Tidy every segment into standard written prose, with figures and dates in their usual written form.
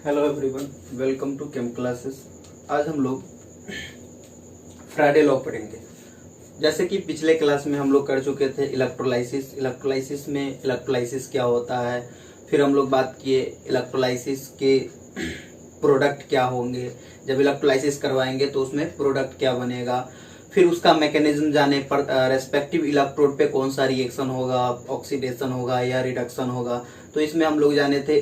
Hello everyone, welcome to chem classes. आज हम लोग फ्राडे लॉ पढ़ेंगे। जैसे कि पिछले क्लास में हम लोग कर चुके थे इलेक्ट्रोलाइसिस में इलेक्ट्रोलाइसिस क्या होता है। फिर हम लोग बात किए इलेक्ट्रोलाइसिस के प्रोडक्ट क्या होंगे, जब इलेक्ट्रोलाइसिस करवाएंगे तो उसमें प्रोडक्ट क्या बनेगा। फिर उसका मैकेनिज्म जाने पर रेस्पेक्टिव इलेक्ट्रोड पे कौन सा रिएक्शन होगा, ऑक्सीडेशन होगा या रिडक्शन होगा। तो इसमें हम लोग जाने थे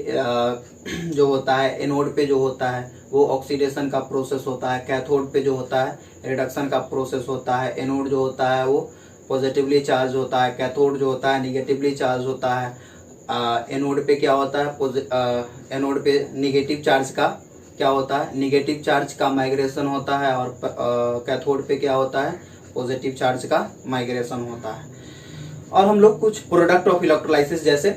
जो होता है एनोड पे जो होता है वो ऑक्सीडेशन का प्रोसेस होता है, कैथोड पे जो होता है रिडक्शन का प्रोसेस होता है। एनोड जो होता है वो पॉजिटिवली चार्ज होता है, कैथोड जो होता है निगेटिवली चार्ज होता है। एनोड पे क्या होता है, एनोड पे निगेटिव चार्ज का क्या होता है, निगेटिव चार्ज का माइग्रेशन होता है। और कैथोड पे क्या होता है, पॉजिटिव चार्ज का माइग्रेशन होता है। और हम लोग कुछ प्रोडक्ट ऑफ इलेक्ट्रोलाइसिस जैसे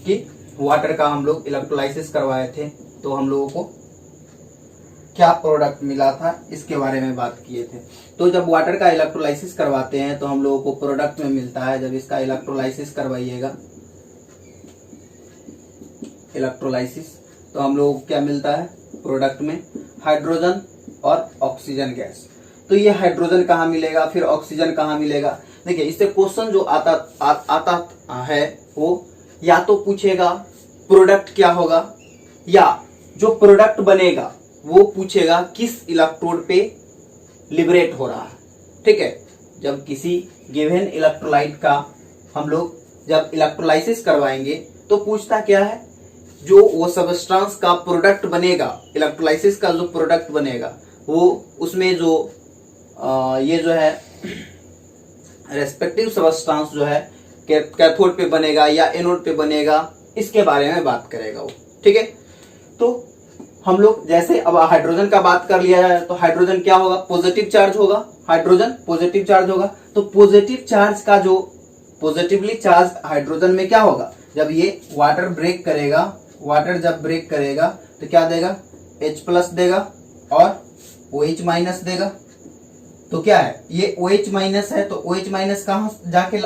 कि वाटर का हम लोग इलेक्ट्रोलाइसिस करवाए थे, तो हम लोगों को क्या प्रोडक्ट मिला था इसके बारे में बात किए थे। तो जब वाटर का इलेक्ट्रोलाइसिस करवाते हैं तो हम लोगों को प्रोडक्ट में मिलता है। जब इसका इलेक्ट्रोलाइसिस करवाइएगा इलेक्ट्रोलाइसिस तो हम लोगों को क्या मिलता है प्रोडक्ट में, हाइड्रोजन और ऑक्सीजन गैस। तो ये हाइड्रोजन कहाँ मिलेगा, फिर ऑक्सीजन कहाँ मिलेगा। देखिए इससे क्वेश्चन जो आता है वो या तो पूछेगा प्रोडक्ट क्या होगा, या जो प्रोडक्ट बनेगा वो पूछेगा किस इलेक्ट्रोड पे लिबरेट हो रहा है। ठीक है, जब किसी गिवन इलेक्ट्रोलाइट का हम लोग जब इलेक्ट्रोलाइसिस करवाएंगे तो पूछता क्या है, जो वो सबस्टेंस का प्रोडक्ट बनेगा, इलेक्ट्रोलाइसिस का जो प्रोडक्ट बनेगा वो उसमें जो ये जो है रेस्पेक्टिव सबस्टेंस जो है कैथोड पे बनेगा या एनोड पे बनेगा, इसके बारे में बात करेगा वो। ठीक है, तो हम लोग जैसे अब हाइड्रोजन का बात कर लिया जाए तो हाइड्रोजन क्या होगा, पॉजिटिव चार्ज होगा। हाइड्रोजन पॉजिटिव चार्ज होगा, तो पॉजिटिव चार्ज का जो पॉजिटिवली चार्ज हाइड्रोजन में क्या होगा, जब ये वाटर ब्रेक करेगा, वाटर जब ब्रेक करेगा तो क्या देगा, H+ देगा और OH- देगा। तो क्या है ये OH- है, तो OH- कहाँ जाके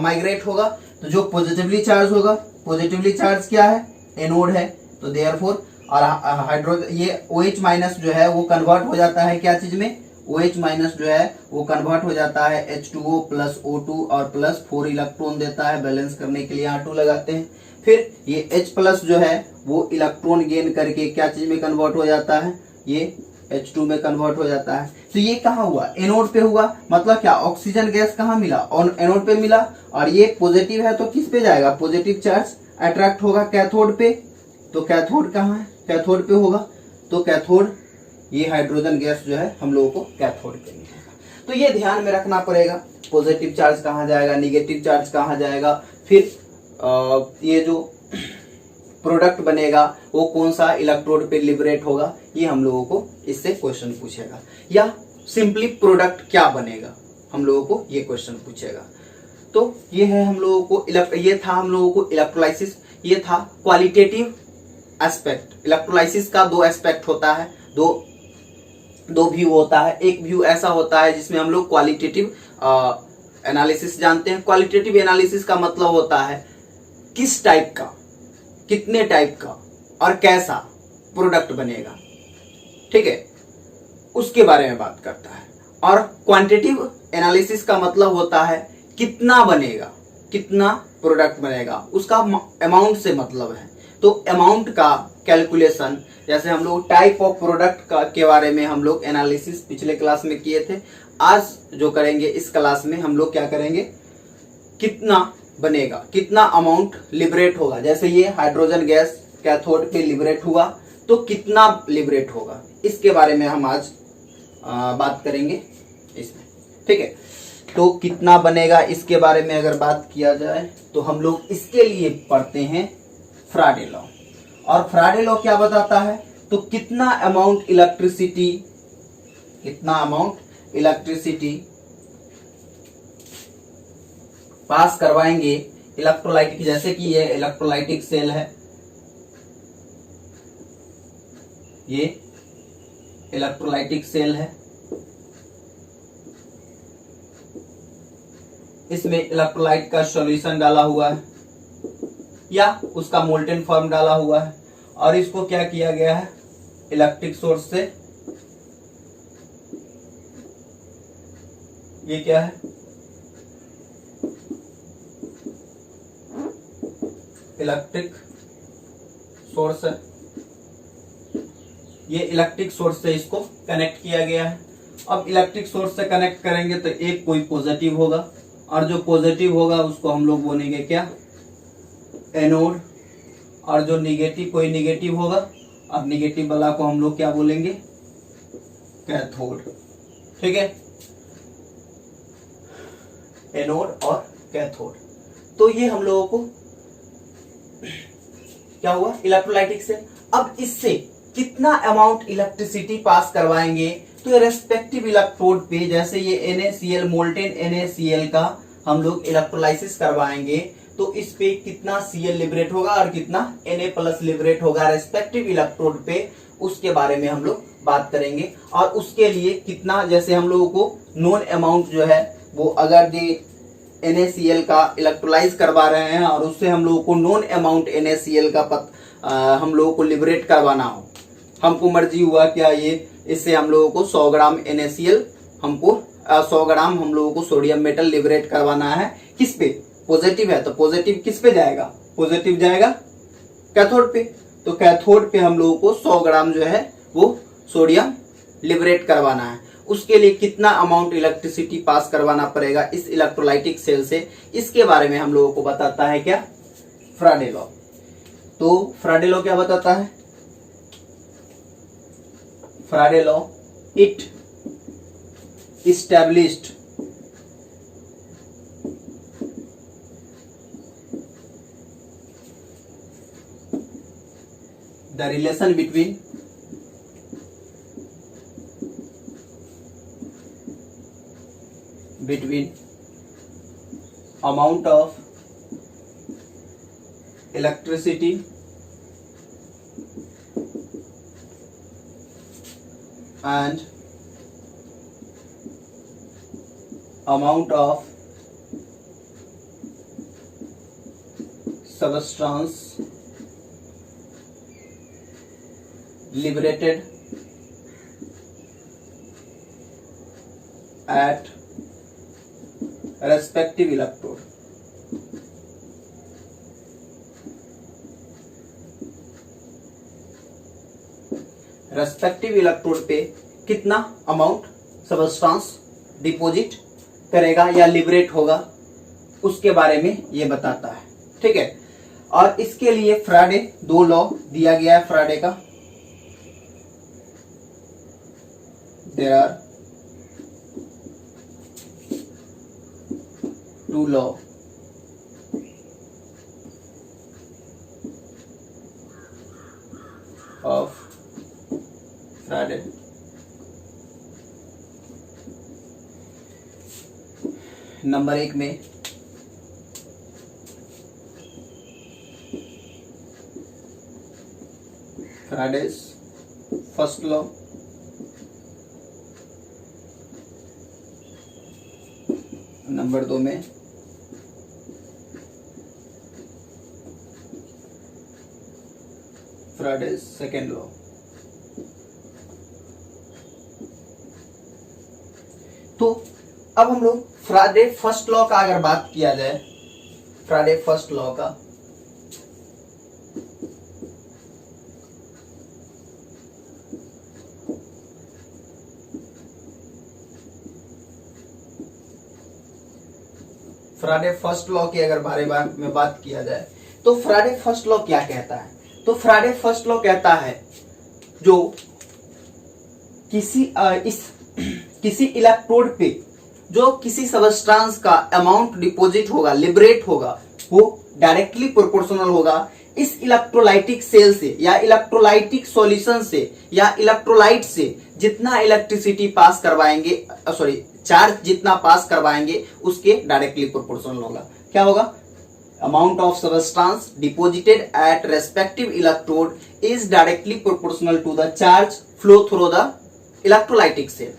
माइग्रेट होगा, तो जो पॉजिटिवली चार्ज होगा, पॉजिटिवली चार्ज क्या है, एनोड है। तो देयरफॉर और हाइड्रोजन ये OH- जो है वो कन्वर्ट हो जाता है क्या चीज में, OH- जो है वो कन्वर्ट हो जाता है H2O + O2 और +4 इलेक्ट्रॉन देता है। बैलेंस करने के लिए यहाँ 2 लगाते हैं। फिर ये H+ जो है वो इलेक्ट्रॉन गेन करके क्या चीज में कन्वर्ट हो जाता है, ये H2 में कन्वर्ट हो जाता है। तो ये कहाँ हुआ, एनोड पे हुआ। मतलब क्या, ऑक्सीजन गैस कहाँ मिला, और एनोड पे मिला। और ये पॉजिटिव है तो किस पे जाएगा, पॉजिटिव चार्ज अट्रैक्ट होगा कैथोड पे। तो कैथोड कहाँ है, कैथोड पे होगा। तो कैथोड ये हाइड्रोजन गैस जो है हम लोगों को कैथोड पे मिलेगा। तो ये ध्यान में रखना पड़ेगा, पॉजिटिव चार्ज कहाँ जाएगा, निगेटिव चार्ज कहाँ जाएगा। फिर ये जो प्रोडक्ट बनेगा वो कौन सा इलेक्ट्रोड पे लिबरेट होगा, ये हम लोगों को इससे क्वेश्चन पूछेगा। या सिंपली प्रोडक्ट क्या बनेगा, हम लोगों को ये क्वेश्चन पूछेगा। तो ये है हम लोगों को ये था हम लोगों को इलेक्ट्रोलाइसिस। ये था क्वालिटेटिव एस्पेक्ट। इलेक्ट्रोलाइसिस का 2 एस्पेक्ट होता है, दो व्यू होता है। एक व्यू ऐसा होता है जिसमें हम लोग क्वालिटेटिव एनालिसिस जानते हैं। क्वालिटेटिव एनालिसिस का मतलब होता है किस टाइप का, कितने टाइप का और कैसा प्रोडक्ट बनेगा। ठीक है, उसके बारे में बात करता है। और क्वांटिटेटिव एनालिसिस का मतलब होता है कितना बनेगा, कितना प्रोडक्ट बनेगा, उसका अमाउंट से मतलब है। तो अमाउंट का कैलकुलेशन, जैसे हम लोग टाइप ऑफ प्रोडक्ट के बारे में हम लोग एनालिसिस पिछले क्लास में किए थे। आज जो करेंगे इस क्लास में हम लोग क्या करेंगे, कितना बनेगा, कितना अमाउंट लिबरेट होगा। जैसे ये हाइड्रोजन गैस कैथोड पे लिबरेट हुआ तो कितना लिबरेट होगा, इसके बारे में हम आज बात करेंगे इसमें। ठीक है, तो कितना बनेगा इसके बारे में अगर बात किया जाए तो हम लोग इसके लिए पढ़ते हैं फ्राडे लॉ। और फ्राडे लॉ क्या बताता है, तो कितना अमाउंट इलेक्ट्रिसिटी पास करवाएंगे इलेक्ट्रोलाइट की। जैसे कि ये इलेक्ट्रोलाइटिक सेल है, ये इलेक्ट्रोलाइटिक सेल है, इसमें इलेक्ट्रोलाइट का सॉल्यूशन डाला हुआ है या उसका मोल्टेन फॉर्म डाला हुआ है। और इसको क्या किया गया है, इलेक्ट्रिक सोर्स से, ये क्या है, इलेक्ट्रिक सोर्स है, ये इलेक्ट्रिक सोर्स से इसको कनेक्ट किया गया है। अब इलेक्ट्रिक सोर्स से कनेक्ट करेंगे तो एक कोई पॉजिटिव होगा, और जो पॉजिटिव होगा उसको हम लोग बोलेंगे क्या, एनोड, और जो निगेटिव, कोई निगेटिव होगा, अब निगेटिव वाला को हम लोग क्या बोलेंगे, कैथोड। ठीक है, एनोड और कैथोड। तो ये हम लोगों को क्या हुआ, इलेक्ट्रोलाइटिक से। अब इससे कितना अमाउंट इलेक्ट्रिसिटी पास करवाएंगे, तो रेस्पेक्टिव इलेक्ट्रोड पे, जैसे ये NaCl, मोल्टेन NaCl का हम लोग इलेक्ट्रोलाइसिस करवाएंगे, तो इस पे कितना Cl लिबरेट होगा और कितना Na+ लिबरेट होगा रेस्पेक्टिव इलेक्ट्रोड पे, उसके बारे में हम लोग बात करेंगे। और उसके लिए कितना, जैसे हम लोगों को नोन अमाउंट जो है वो, अगर ये NaCl का इलेक्ट्रोलाइज करवा रहे हैं और उससे हम लोगों को नोन अमाउंट NaCl का हम लोगों को लिबरेट करवाना हो, हमको मर्जी हुआ क्या, ये इससे हम लोगों को 100 ग्राम NaCl, हमको 100 ग्राम हम लोगों को सोडियम मेटल लिबरेट करवाना है, किस पे, पॉजिटिव है तो पॉजिटिव किस पे जाएगा, पॉजिटिव जाएगा कैथोड पे। तो कैथोड पे हम लोगों को 100 ग्राम जो है वो सोडियम लिबरेट करवाना है। उसके लिए कितना अमाउंट इलेक्ट्रिसिटी पास करवाना पड़ेगा इस इलेक्ट्रोलाइटिक सेल से, इसके बारे में हम लोगों को बताता है क्या, फ्राडे लॉ। तो फ्राडे लॉ क्या बताता है, फ्राडे law, it established the relation between amount of electricity and amount of substance liberated at respective electrode। Respective electrode पे कितना अमाउंट सबस्टांस डिपॉजिट करेगा या लिबरेट होगा, उसके बारे में ये बताता है। ठीक है, और इसके लिए फ्राडे 2 लॉ दिया गया है फ्राडे का। There are 2 law of Faraday। Number 1 में Faraday's फर्स्ट लॉ, नंबर 2 में Faraday's सेकेंड लॉ। तो अब हम लोग फ्राडे फर्स्ट लॉ का अगर बात किया जाए, फ्राडे फर्स्ट लॉ का, फ्राडे फर्स्ट लॉ की अगर बारे में बात किया जाए, तो फ्राडे फर्स्ट लॉ क्या कहता है, तो फ्राडे फर्स्ट लॉ कहता है जो किसी इलेक्ट्रोड पे जो किसी सबस्टांस का अमाउंट डिपॉजिट होगा, लिबरेट होगा, वो डायरेक्टली प्रोपोर्शनल होगा इस इलेक्ट्रोलाइटिक सेल से या इलेक्ट्रोलाइटिक सॉल्यूशन से या इलेक्ट्रोलाइट से जितना इलेक्ट्रिसिटी पास करवाएंगे, चार्ज जितना पास करवाएंगे उसके डायरेक्टली प्रोपोर्शनल होगा। क्या होगा, amount of substance deposited at respective electrode is directly proportional to the charge flow through the electrolytic cell.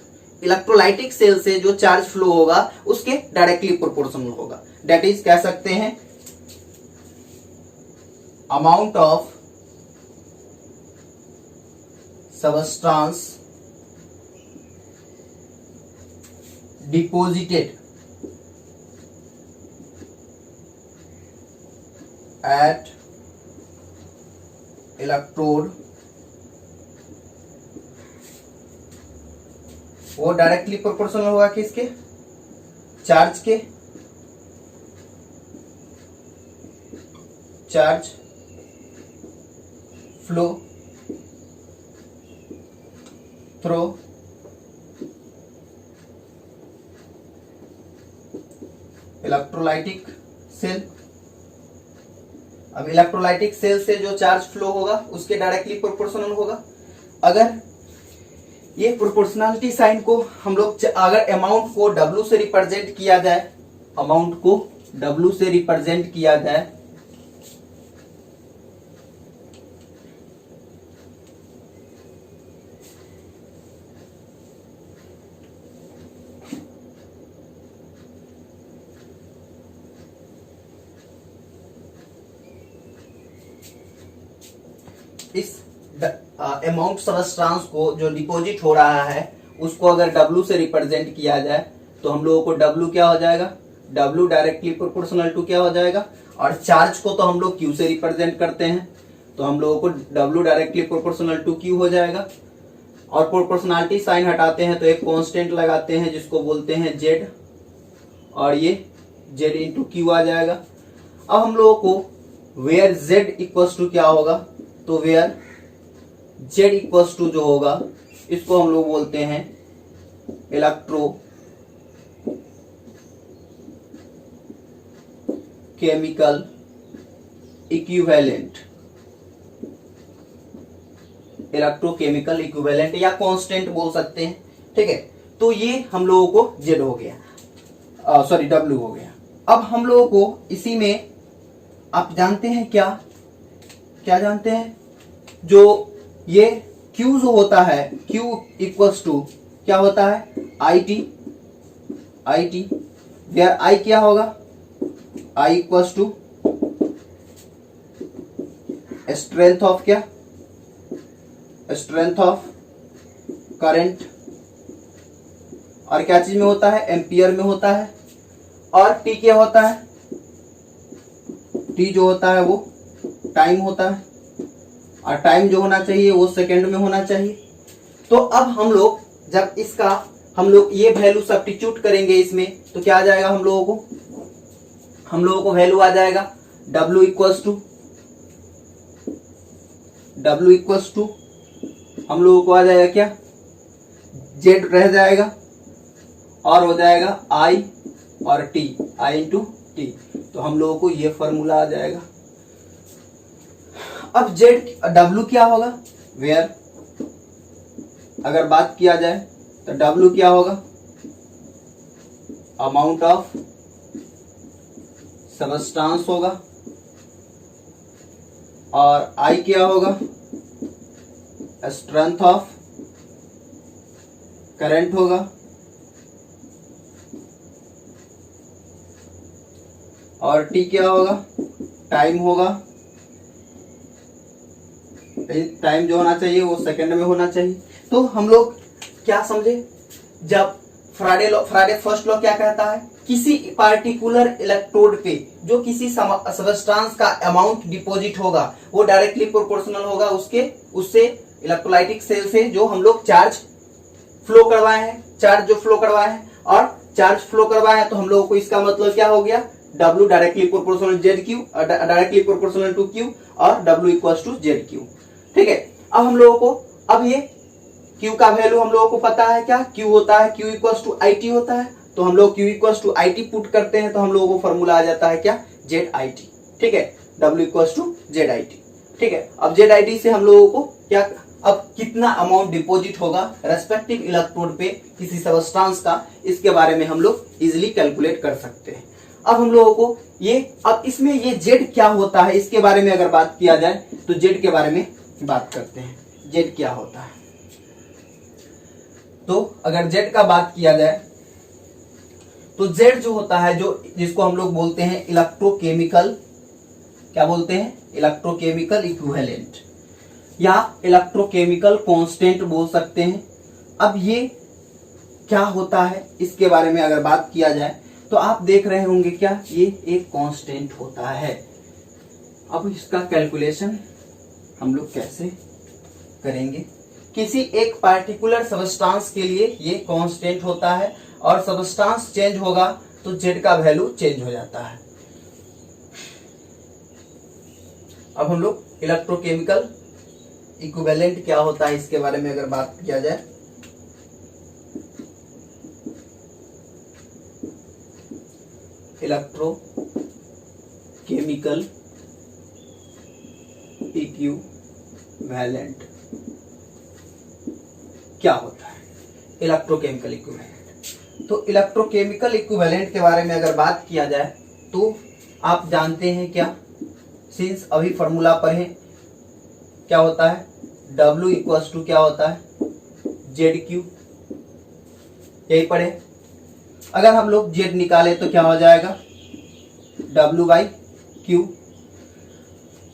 Electrolytic cell से जो चार्ज फ्लो होगा उसके डायरेक्टली प्रोपोर्शनल होगा। दैट इज कह सकते हैं amount of substance deposited at electrode, वो directly proportional होगा किसके, चार्ज के, charge flow through electrolytic cell. अब इलेक्ट्रोलाइटिक सेल से जो चार्ज फ्लो होगा उसके डायरेक्टली प्रोपोर्शनल होगा। अगर ये प्रोपोर्शनलिटी साइन को हम लोग अगर अमाउंट को W से रिप्रेजेंट किया जाए, अमाउंट को W से रिप्रेजेंट किया जाए इस अमाउंट सबस्टांस को जो डिपॉजिट हो रहा है उसको अगर W से रिप्रेजेंट किया जाए तो हम लोगों को W क्या हो जाएगा, W डायरेक्टली प्रोपोर्शनल टू क्या हो जाएगा, और चार्ज को तो हम लोग Q से रिप्रेजेंट करते हैं तो हम लोगों को W directly proportional to Q हो जाएगा। और प्रोपोर्शनलिटी साइन हटाते हैं तो एक कांस्टेंट लगाते हैं जिसको बोलते हैं Z, और ये Z इंटू Q आ जाएगा। अब हम लोगों को वेयर Z इक्वल्स टू क्या होगा, तो वेयर Z इक्वल्स टू जो होगा इसको हम लोग बोलते हैं electro chemical equivalent, electrochemical equivalent या कांस्टेंट बोल सकते हैं। ठीक है, तो ये हम लोगों को Z हो गया, सॉरी W हो गया। अब हम लोगों को इसी में आप जानते हैं क्या क्या जानते हैं, जो ये Q जो होता है Q इक्वल्स टू क्या होता है, IT, वेयर I क्या होगा, I equals to strength of क्या, स्ट्रेंथ ऑफ करंट, और क्या चीज में होता है, एम्पियर में होता है। और T क्या होता है, T जो होता है वो टाइम होता है, और टाइम जो होना चाहिए वो सेकंड में होना चाहिए। तो अब हम लोग जब इसका हम लोग ये वैल्यू सब्स्टिट्यूट करेंगे इसमें तो क्या आ जाएगा, हम लोगों को वैल्यू आ जाएगा W इक्वल्स टू हम लोगों को आ जाएगा क्या, Z रह जाएगा और हो जाएगा I और T, I इंटू T। तो हम लोगों को ये फॉर्मूला आ जाएगा। अब W क्या होगा, वेयर अगर बात किया जाए तो W क्या होगा, अमाउंट ऑफ सबस्टांस होगा, और I क्या होगा, स्ट्रेंथ ऑफ करंट होगा, और T क्या होगा, टाइम होगा। टाइम जो होना चाहिए वो सेकंड में होना चाहिए। तो हम लोग क्या समझे, जब फ्राडे फर्स्ट लॉ क्या कहता है, किसी पार्टिकुलर इलेक्ट्रोड पे जो किसी सबस्टांस का अमाउंट डिपॉजिट होगा वो डायरेक्टली प्रोपोर्शनल होगा उससे इलेक्ट्रोलाइटिक सेल से जो हम लोग चार्ज फ्लो करवाए हैं, और चार्ज फ्लो करवाए हैं तो हम लोगों को इसका मतलब क्या हो गया, W directly proportional ZQ, directly proportional to Q, और W इक्वल्स टू ZQ। ठीक है, अब हम लोगों को अब ये Q का वैल्यू हम लोगों को पता है क्या, Q होता है Q इक्वल्स टू IT होता है, तो हम लोग Q equals to IT put करते हैं तो हम लोगों को फॉर्मूला आ जाता है क्या, ZIT। ठीक है, W इक्वल्स टू ZIT। ठीक है, अब ZIT से हम लोगों को क्या, अब कितना अमाउंट डिपॉजिट होगा रेस्पेक्टिव इलेक्ट्रोड पे किसी सबस्टांस का, इसके बारे में हम लोग इजिली कैलकुलेट कर सकते हैं। अब हम लोगों को ये, अब इसमें ये Z क्या होता है इसके बारे में अगर बात किया जाए तो Z के बारे में बात करते हैं, Z क्या होता है। तो अगर Z का बात किया जाए तो Z जो होता है, जो जिसको हम लोग बोलते हैं इलेक्ट्रोकेमिकल, क्या बोलते हैं, इलेक्ट्रोकेमिकल इक्विवेलेंट। या इलेक्ट्रोकेमिकल कांस्टेंट बोल सकते हैं। अब ये क्या होता है इसके बारे में अगर बात किया जाए तो आप देख रहे होंगे क्या, ये एक कांस्टेंट होता है। अब इसका कैलकुलेशन हम लोग कैसे करेंगे, किसी एक पार्टिकुलर सबस्टांस के लिए ये कांस्टेंट होता है और सबस्टांस चेंज होगा तो जेड का वैल्यू चेंज हो जाता है। अब हम लोग इलेक्ट्रोकेमिकल इक्विवेलेंट क्या होता है इसके बारे में अगर बात किया जाए, इलेक्ट्रोकेमिकल इक्विवेलेंट क्या होता है, इलेक्ट्रोकेमिकल इक्विवेलेंट। तो इलेक्ट्रोकेमिकल इक्विवेलेंट के बारे में अगर बात किया जाए तो आप जानते हैं क्या, सिंस अभी फॉर्मूला पर है, क्या होता है W इक्वल्स टू क्या होता है ZQ, यही पढ़े। अगर हम लोग Z निकाले तो क्या हो जाएगा W/Q।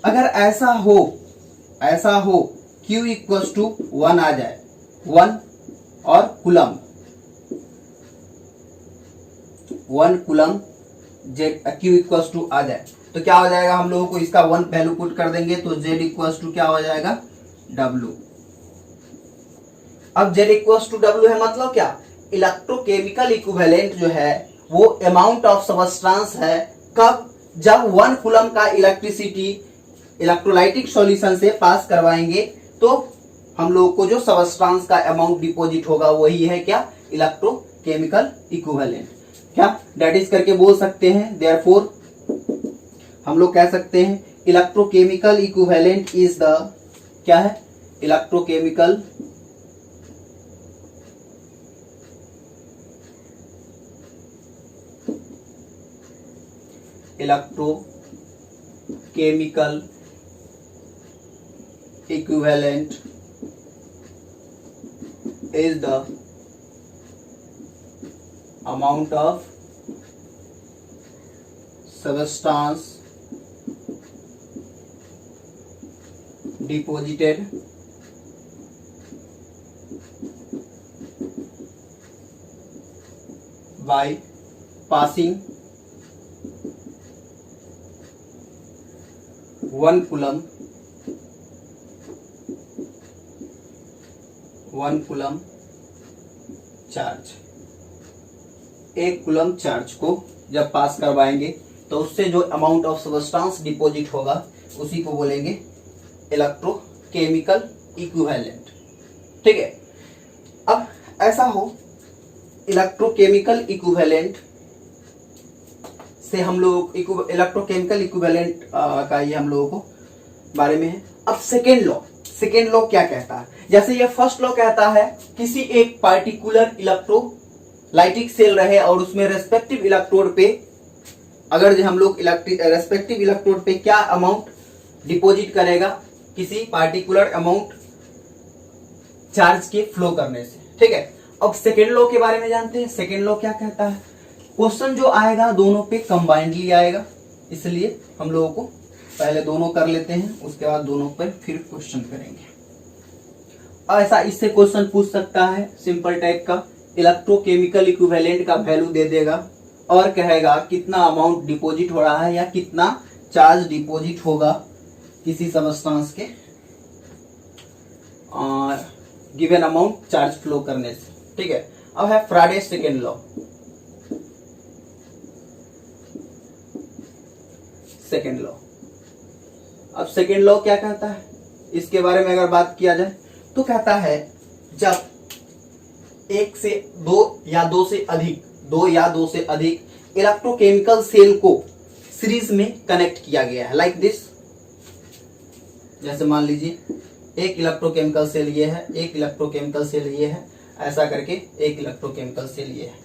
अगर ऐसा हो Q इक्वल्स टू 1 आ जाए, 1 और coulomb, 1 coulomb Q equals to आ जाए तो क्या हो जाएगा, हम लोगों को इसका 1 वैल्यू पुट कर देंगे तो Z इक्वल्स टू क्या हो जाएगा W। अब Z इक्वल्स टू W है मतलब क्या, इलेक्ट्रोकेमिकल इक्विवेलेंट जो है वो अमाउंट ऑफ सबस्टांस है, कब, जब 1 कूलम का इलेक्ट्रिसिटी इलेक्ट्रोलाइटिक सॉल्यूशन से पास करवाएंगे तो हम लोगों को जो सबस्टांस का अमाउंट डिपॉजिट होगा वही है क्या, इलेक्ट्रोकेमिकल इक्विवेलेंट। क्या दैट इज करके बोल सकते हैं, देयरफॉर हम लोग कह सकते हैं इलेक्ट्रोकेमिकल इक्विवेलेंट इज द, क्या है, electrochemical equivalent is the amount of substance deposited by passing 1 coulomb charge, 1 coulomb charge को जब पास करवाएंगे तो उससे जो अमाउंट ऑफ सबस्टांस डिपॉजिट होगा उसी को बोलेंगे इलेक्ट्रोकेमिकल इक्विवेलेंट। ठीक है। अब ऐसा हो इलेक्ट्रोकेमिकल इक्विवेलेंट से हम लोग इलेक्ट्रोकेमिकल इक्विवेलेंट का ये हम लोगों को बारे में है। अब सेकेंड लॉ क्या कहता है, जैसे ये फर्स्ट लॉ कहता है किसी एक पार्टिकुलर इलेक्ट्रोलाइटिक सेल रहे और उसमें रेस्पेक्टिव इलेक्ट्रोड पे अगर हम लोग रेस्पेक्टिव इलेक्ट्रोड पे क्या अमाउंट डिपॉजिट करेगा, किसी पार्टिकुलर अमाउंट चार्ज के फ्लो करने से। ठीक है। अब सेकेंड लॉ के बारे में जानते हैं। सेकेंड लॉ क्या कहता है, क्वेश्चन जो आएगा दोनों पे कंबाइंडली आएगा, इसलिए हम लोगों को पहले दोनों कर लेते हैं, उसके बाद दोनों पर फिर क्वेश्चन करेंगे। ऐसा इससे क्वेश्चन पूछ सकता है सिंपल टाइप का, इलेक्ट्रोकेमिकल इक्विवेलेंट का वैल्यू दे देगा और कहेगा कितना अमाउंट डिपॉजिट हो रहा है या कितना चार्ज डिपॉजिट होगा किसी सबस्टांस के और गिवन अमाउंट चार्ज फ्लो करने से। ठीक है। अब है फ्राडे सेकेंड लॉ। सेकेंड लॉ, अब सेकेंड लॉ क्या कहता है इसके बारे में अगर बात किया जाए तो कहता है जब 1 से 2 या 2 से अधिक इलेक्ट्रोकेमिकल सेल को सीरीज में कनेक्ट किया गया है, लाइक दिस। जैसे मान लीजिए एक इलेक्ट्रोकेमिकल सेल ये है, एक इलेक्ट्रोकेमिकल सेल ये है, ऐसा करके एक इलेक्ट्रोकेमिकल सेल ये है।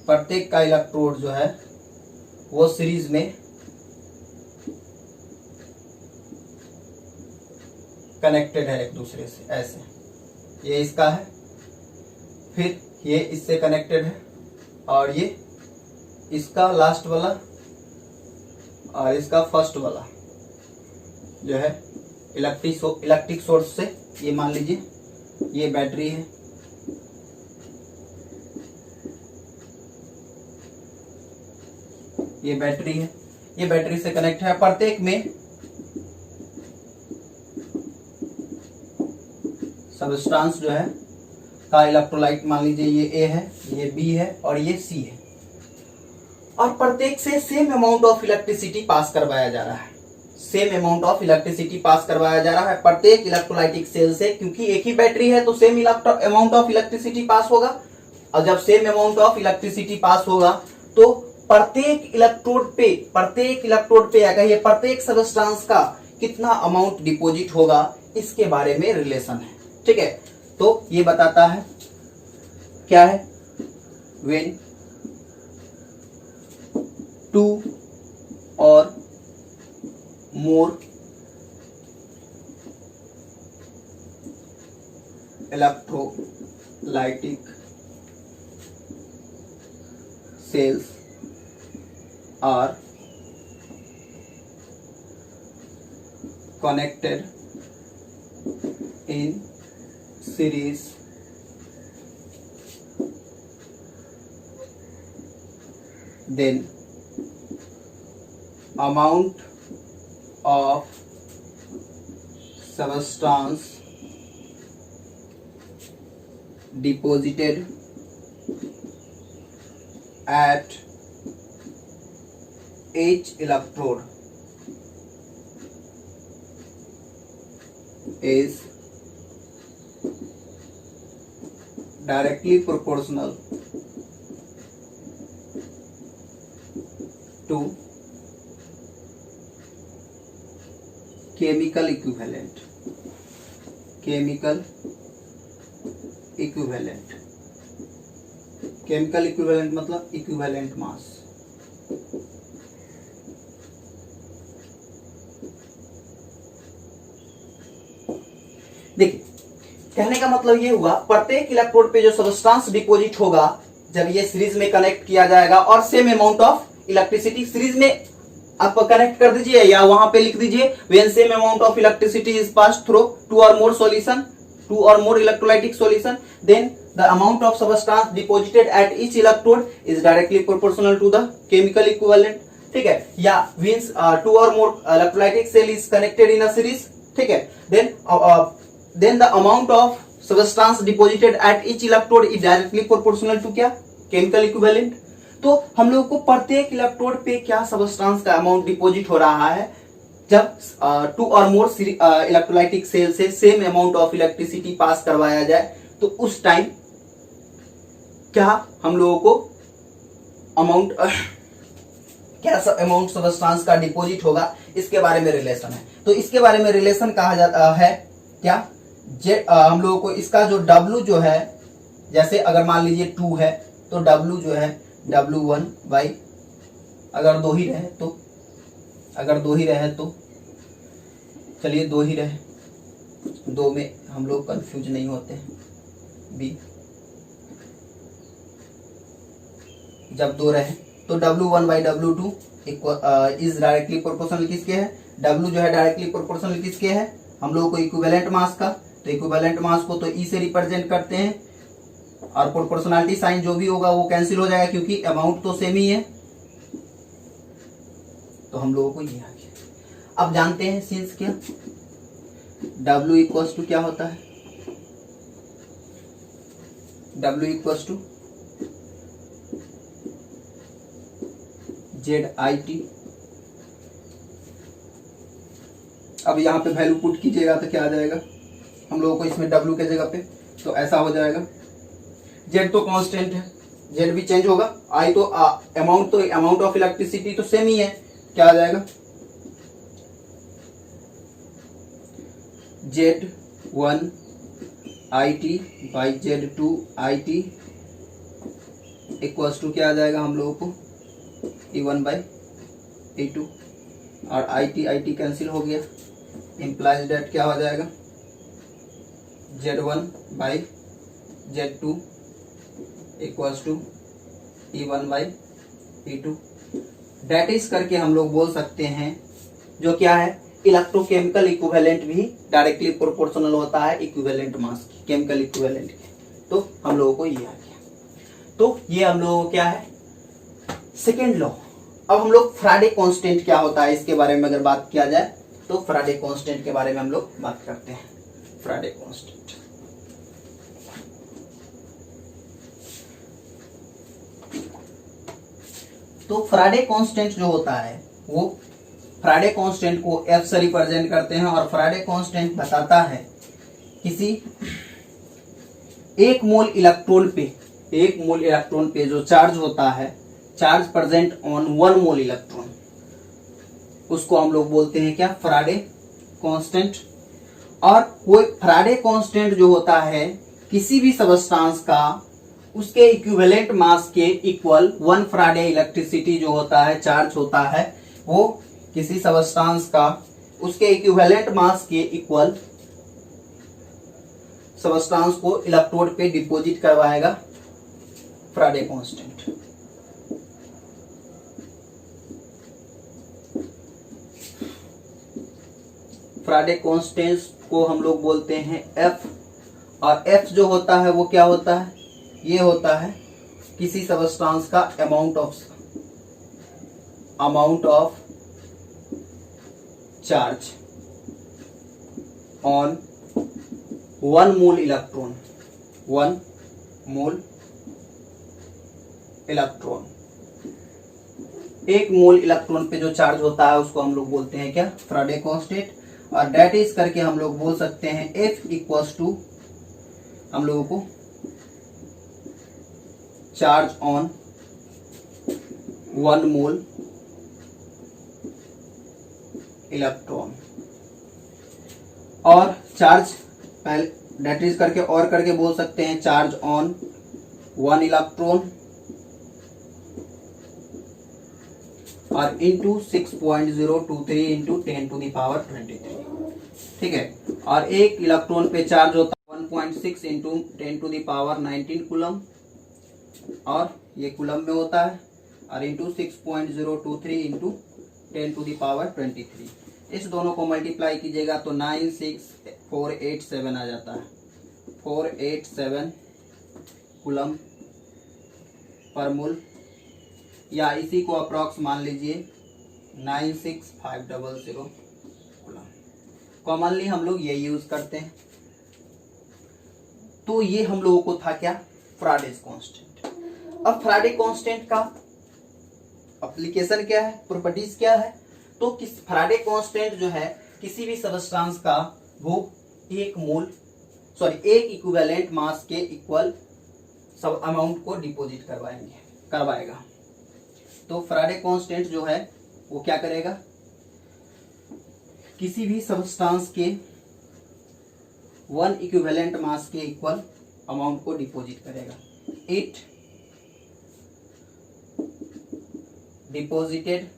प्रत्येक का इलेक्ट्रोड जो है वो सीरीज में कनेक्टेड है एक दूसरे से, ऐसे। ये इसका है, फिर ये इससे कनेक्टेड है और ये इसका लास्ट वाला और इसका फर्स्ट वाला, जो है इलेक्ट्रिक सोर्स से, ये मान लीजिए ये बैटरी है, ये बैटरी है, ये बैटरी से कनेक्ट है। प्रत्येक में सबस्टांस जो है का इलेक्ट्रोलाइट मान लीजिए ये ए है, ये बी है और ये सी है, और प्रत्येक से same amount of electricity pass करवाया जा रहा है। Same amount of electricity pass करवाया जा रहा है प्रत्येक इलेक्ट्रोलाइटिक सेल से, क्योंकि एक ही बैटरी है तो same amount of electricity pass होगा। और जब same amount of electricity pass होगा तो प्रत्येक इलेक्ट्रोड पे या कहिए प्रत्येक सबस्टांस का कितना अमाउंट डिपॉजिट होगा, इसके बारे में रिलेशन है। ठीक है, तो ये बताता है क्या है, when to or more electrolytic cells are connected in series, then amount of substance deposited at each electrode is directly proportional to chemical equivalent मतलब इक्विवेलेंट मास। देखिए, कहने का मतलब ये हुआ प्रत्येक इलेक्ट्रोड पे जो सबस्टांस डिपॉजिट होगा जब ये सीरीज में कनेक्ट किया जाएगा, और same amount of electricity series में आप कनेक्ट कर दीजिए या वहां पे लिख दीजिए, when same amount of electricity is passed through two or more electrolytic solution, then the amount of substance deposited at each electrode is directly proportional to the chemical equivalent। ठीक है, या means two or more electrolytic cell is connected in a series। ठीक है, then the amount of substance deposited at each electrode is directly proportional to क्या, chemical equivalent। तो हम लोग को प्रत्येक इलेक्ट्रोड पे क्या सबस्टांस का अमाउंट डिपॉजिट हो रहा है, जब to or more electrolytic cell से same amount of electricity pass करवाया जाए, तो उस टाइम क्या हम लोगों को अमाउंट क्या अमाउंट सबस्टांस का डिपॉजिट होगा, इसके बारे में रिलेशन है। तो इसके बारे में रिलेशन कहा जाता है क्या, हम लोगों को इसका जो W जो है, जैसे अगर मान लीजिए 2 है तो W जो है W1 बाई, अगर दो ही रहे तो चलिए 2 ही रहे, 2 में हम लोग कंफ्यूज नहीं होते हैं। B जब 2 रहे तो W1 by W2 is directly proportional किसके है, W जो है डायरेक्टली प्रोपोर्शनल किसके है, हम लोगों को इक्विवेलेंट मास का। तो इक्विवेलेंट मास को तो E से रिप्रेजेंट करते हैं, और प्रोपोर्शनलिटी साइन जो भी होगा वो कैंसिल हो जाएगा क्योंकि अमाउंट तो सेम ही है। तो हम लोगों को ये आ गया। अब जानते हैं सिंस क्या, W इक्वल्स टू क्या होता है, W इक्वल्स टू ZIT। अब यहाँ पे वैल्यू पुट कीजिएगा तो क्या आ जाएगा, हम लोगों को इसमें W के जगह पे तो ऐसा हो जाएगा, Z तो कांस्टेंट है, Z भी चेंज होगा, I तो अमाउंट ऑफ इलेक्ट्रिसिटी तो सेम ही है, क्या आ जाएगा Z1 IT by Z2 IT equals to क्या आ जाएगा हम लोगों को E1 बाई E2, और IT कैंसिल हो गया, इम्प्लाइज डेट क्या हो जाएगा Z1 by Z2 equals to E1 by E2। That is करके हम लोग बोल सकते हैं जो क्या है, इलेक्ट्रोकेमिकल इक्विवेलेंट भी डायरेक्टली प्रोपोर्शनल होता है इक्विवेलेंट मास की, केमिकल इक्विवेलेंट के। तो हम लोगों को ये आ गया। तो ये हम लोगों को क्या है, सेकेंड लॉ। अब हम लोग फ्राडे कांस्टेंट क्या होता है इसके बारे में अगर बात किया जाए तो फ्राडे कांस्टेंट के बारे में हम लोग बात करते हैं। फ्राडे कांस्टेंट, तो फ्राडे कांस्टेंट जो होता है वो फ्राडे कांस्टेंट को F से रिप्रेजेंट करते हैं और फ्राडे कांस्टेंट बताता है किसी एक मोल इलेक्ट्रॉन पे जो चार्ज होता है, charge present on 1 mole electron, उसको हम लोग बोलते हैं क्या, फ्राडे कांस्टेंट। और वो फ्राडे कांस्टेंट जो होता है किसी भी सबस्टांस का उसके इक्विवेलेंट मास के इक्वल 1 फ्राडे इलेक्ट्रिसिटी जो होता है, चार्ज होता है, वो किसी सबस्टांस का उसके इक्विवेलेंट मास के इक्वल सबस्टांस को इलेक्ट्रोड पे डिपॉजिट करवाएगा, फ्राडे कांस्टेंट। फ्राडे कांस्टेंट को हम लोग बोलते हैं F, और F जो होता है वो क्या होता है, ये होता है किसी सबस्टांस का amount of charge on 1 mole electron, 1 mole electron, 1 mole electron पे जो चार्ज होता है उसको हम लोग बोलते हैं क्या, फ्राडे कांस्टेंट। और डेट इज करके हम लोग बोल सकते हैं F इक्वल्स टू हम लोगों को चार्ज ऑन 1 मोल इलेक्ट्रॉन। और चार्ज पहले डेट इज करके और करके बोल सकते हैं चार्ज ऑन 1 इलेक्ट्रॉन और इंटू 6.023 इंटू 10⁻23, ठीक है। और 1 इलेक्ट्रॉन पे चार्ज होता है 1.6 इंटू 10⁻19 कूलम, और ये कूलम में होता है, और इंटू 6.023 इंटू 10⁻23। इस दोनों को मल्टीप्लाई कीजिएगा तो 96487 आ जाता है, 487 कूलम पर मोल, या इसी को अप्रॉक्स मान लीजिए 96500 कूलम। कॉमनली हम लोग ये यूज करते हैं। तो ये हम लोगों को था क्या, फ्राडे कांस्टेंट। अब फ्राडे कांस्टेंट का एप्लीकेशन क्या है, प्रॉपर्टीज क्या है, तो किस फ्राडे कांस्टेंट जो है किसी भी सबस्टांस का वो एक इक्विवेलेंट मास के इक्वल सब अमाउंट को डिपॉजिट करवाएगा। तो फ्राडे कांस्टेंट जो है वो क्या करेगा, किसी भी सबस्टांस के 1 इक्विवेलेंट मास के इक्वल अमाउंट को डिपॉजिट करेगा। It deposited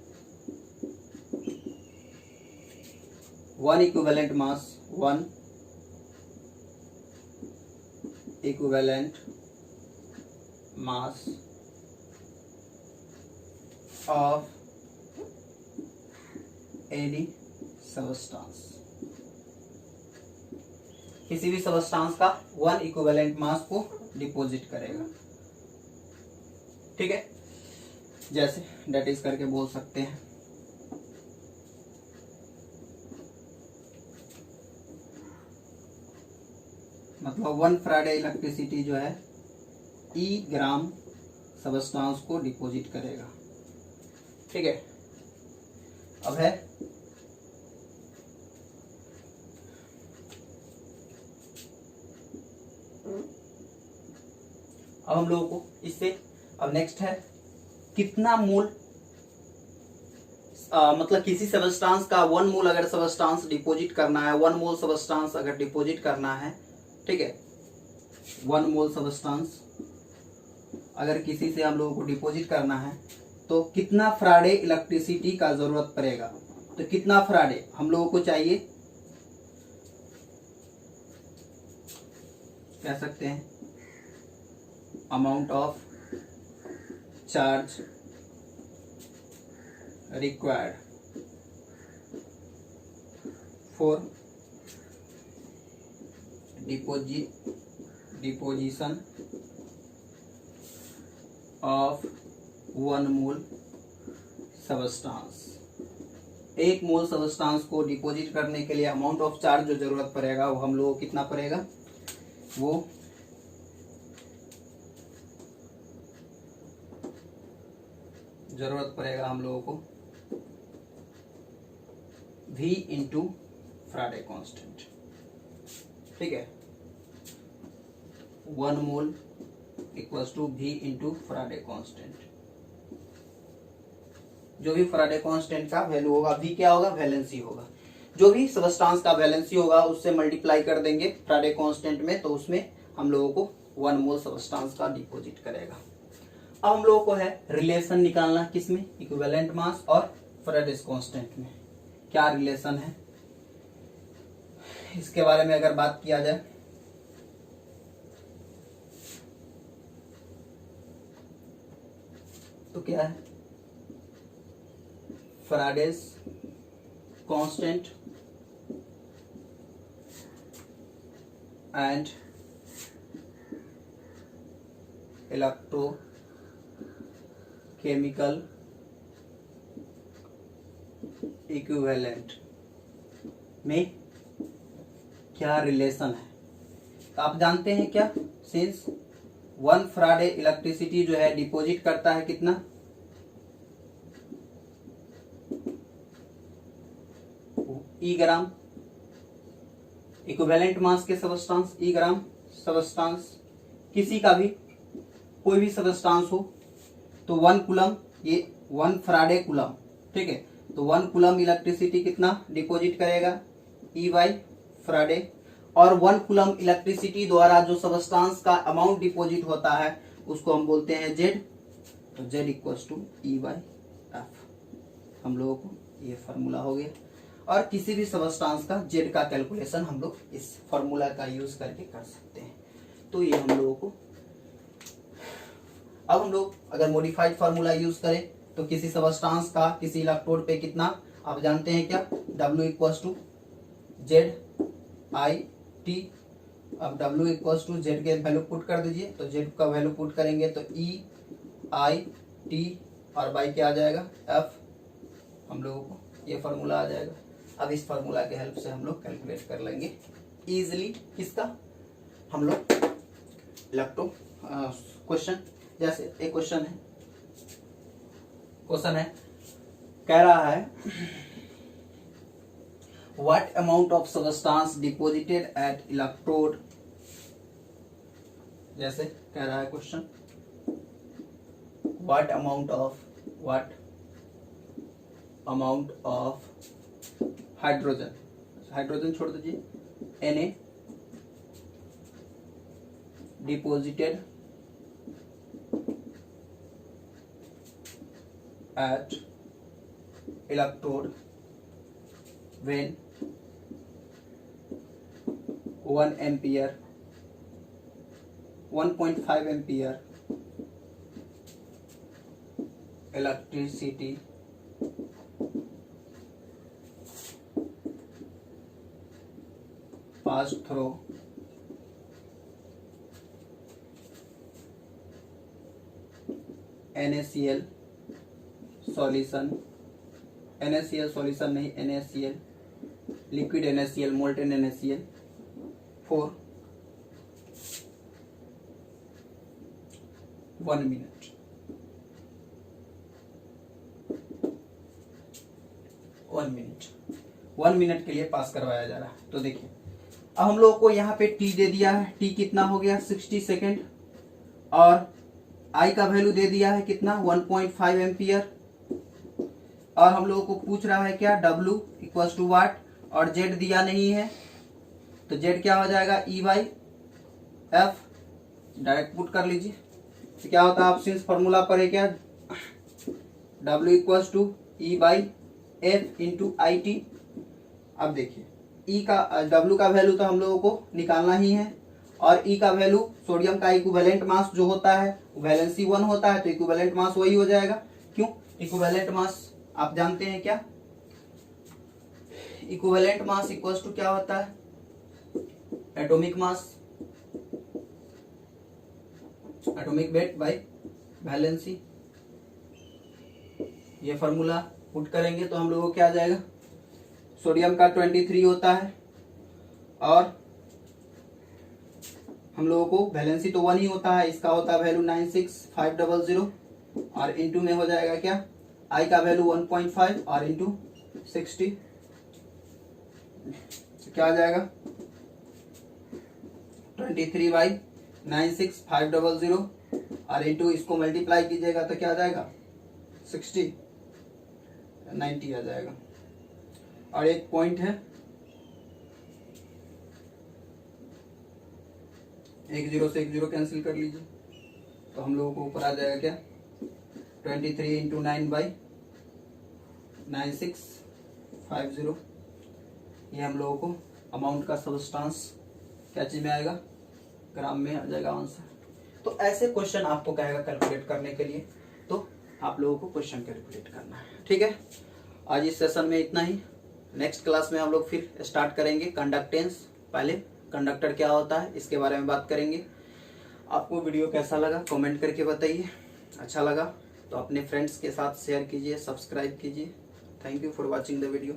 1 equivalent mass of any substance, किसी भी सबस्टांस का 1 इक्विवेलेंट मास को डिपॉजिट करेगा, ठीक है। जैसे डेट इज करके बोल सकते हैं मतलब 1 फ्राडे इलेक्ट्रिसिटी जो है E ग्राम सबस्टांस को डिपॉजिट करेगा, ठीक है। अब है अब हम लोगों को इससे अब नेक्स्ट है कितना मोल, मतलब किसी सबस्टांस का 1 मोल अगर सबस्टांस डिपॉजिट करना है, 1 मोल सबस्टांस अगर डिपॉजिट करना है, ठीक है, 1 मोल सबस्टांस अगर किसी से हम लोगों को डिपॉजिट करना है तो कितना फ्राडे इलेक्ट्रिसिटी का जरूरत पड़ेगा। तो कितना फ्राडे हम लोगों को चाहिए, कह सकते हैं amount of charge required for deposition of 1 mole substance. 1 mole substance को डिपॉजिट करने के लिए अमाउंट ऑफ चार्ज जो जरूरत पड़ेगा वो हम लोगों को कितना पड़ेगा, वो जरूरत पड़ेगा हम लोगों को V इंटू फ्राडे कांस्टेंट। ठीक है, 1 mole equals to V into Faraday constant. जो भी फ्राडे कांस्टेंट का वैल्यू होगा, V क्या होगा, वैलेंसी होगा। जो भी सबस्टांस का वैलेंसी होगा उससे मल्टीप्लाई कर देंगे फ्राडे कांस्टेंट में, तो उसमें हम लोगों को 1 मोल सबस्टांस का डिपॉजिट करेगा। अब हम लोगों को है रिलेशन निकालना, किसमें, इक्विवेलेंट मास और फ्राडेस कांस्टेंट में क्या रिलेशन है, इसके बारे में अगर बात किया जाए तो क्या है, फ्राडेस कांस्टेंट एंड इलेक्ट्रोकेमिकल इक्विवेलेंट में क्या रिलेशन है। तो आप जानते हैं क्या, सिंस 1 फ्राडे इलेक्ट्रिसिटी जो है डिपॉजिट करता है कितना, ई ग्राम, इक्विवेलेंट मास के सबस्टांस ई ग्राम सबस्टांस, किसी का भी कोई भी सबस्टांस हो तो 1 कूलम, ये 1 फ्राडे कूलम। ठीक है, तो 1 कूलम इलेक्ट्रिसिटी कितना डिपॉजिट करेगा, ई बाई फ्राडे। और 1 कूलम इलेक्ट्रिसिटी द्वारा जो सबस्टांस का अमाउंट डिपॉजिट होता है उसको हम बोलते हैं जेड। तो Z equals to E by F, हम लोगों को ये फार्मूला हो गया। और किसी भी सबस्टांस का जेड का कैलकुलेशन हम लोग इस फार्मूला का यूज करके कर सकते हैं। तो ये हम लोगों को, अब हम लोग अगर मॉडिफाइड फार्मूला यूज करें तो किसी सबस्टांस का किसी इलेक्ट्रोड पे कितना, आप जानते हैं क्या, W equals to Z I T. अब W इक्वल्स टू जेड के वैल्यू पुट कर दीजिए, तो जेड का वैल्यू पुट करेंगे तो E आई टी और बाई क्या आ जाएगा, F। हम लोगों को ये फार्मूला आ जाएगा। अब इस फार्मूला के हेल्प से हम लोग कैलकुलेट कर लेंगे इजिली किसका, हम लोग इलेक्ट्रो क्वेश्चन। जैसे एक क्वेश्चन है, कह रहा है what amount of substance deposited at electrode. जैसे कह रहा है question, what amount of hydrogen छोड़ दीजिए, Na deposited at electrode when 1 ampere 1.5 ampere electricity passed through NaCl solution, NaCl solution नहीं, NaCl liquid NaCl, molten NaCl for 1 minute. 1 minute के लिए पास करवाया जा रहा है। तो देखिए अब हम लोग को यहाँ पे टी दे दिया है, टी कितना हो गया 60 सेकेंड, और आई का वैल्यू दे दिया है कितना 1.5 एम्पियर, और हम लोगों को पूछ रहा है क्या W इक्वल्स टू वाट, और Z दिया नहीं है तो Z क्या हो जाएगा E by F, direct put कर लीजिए। तो क्या होता है, आप सिंस फॉर्मूला पर है क्या, W equals to E by F into I T. अब देखिए E का W का वैल्यू तो हम लोगों को निकालना ही है, और E का वैल्यू सोडियम का इक्विवेलेंट मास जो होता है वैलेंसी 1 होता है, तो इक्विवेलेंट मास वही हो जाएगा। क्यों, इक्विवेलेंट मास आप जानते हैं क्या, इक्विवेलेंट मास इक्वल्स टू क्या होता है, atomic mass, atomic weight by valency. ये फॉर्मूला पुट करेंगे तो हम लोगों को क्या आ जाएगा, सोडियम का 23 होता है और हम लोगों को वैलेंसी तो 1 ही होता है, इसका होता है वैल्यू 96500 और इनटू में हो जाएगा क्या, आई का वैल्यू 1.5 और इनटू 60 क्या आ जाएगा 23/96500 और इनटू इसको मल्टीप्लाई कीजिएगा तो क्या आ जाएगा 60 90 आ जाएगा। और एक पॉइंट है, एक जीरो से एक जीरो कैंसिल कर लीजिए तो हम लोगों को ऊपर आ जाएगा क्या 23 इंटू 9/9650। ये हम लोगों को अमाउंट का सबस्टांस क्या चीज में आएगा, ग्राम में आ जाएगा आंसर। तो ऐसे क्वेश्चन आपको कहेगा कैलकुलेट करने के लिए, तो आप लोगों को क्वेश्चन कैलकुलेट करना है। ठीक है, आज इस सेशन में इतना ही। नेक्स्ट क्लास में हम लोग फिर स्टार्ट करेंगे कंडक्टेंस। पहले कंडक्टर क्या होता है इसके बारे में बात करेंगे। आपको वीडियो कैसा लगा कमेंट करके बताइए, अच्छा लगा तो अपने फ्रेंड्स के साथ शेयर कीजिए, सब्सक्राइब कीजिए। Thank you for watching the video.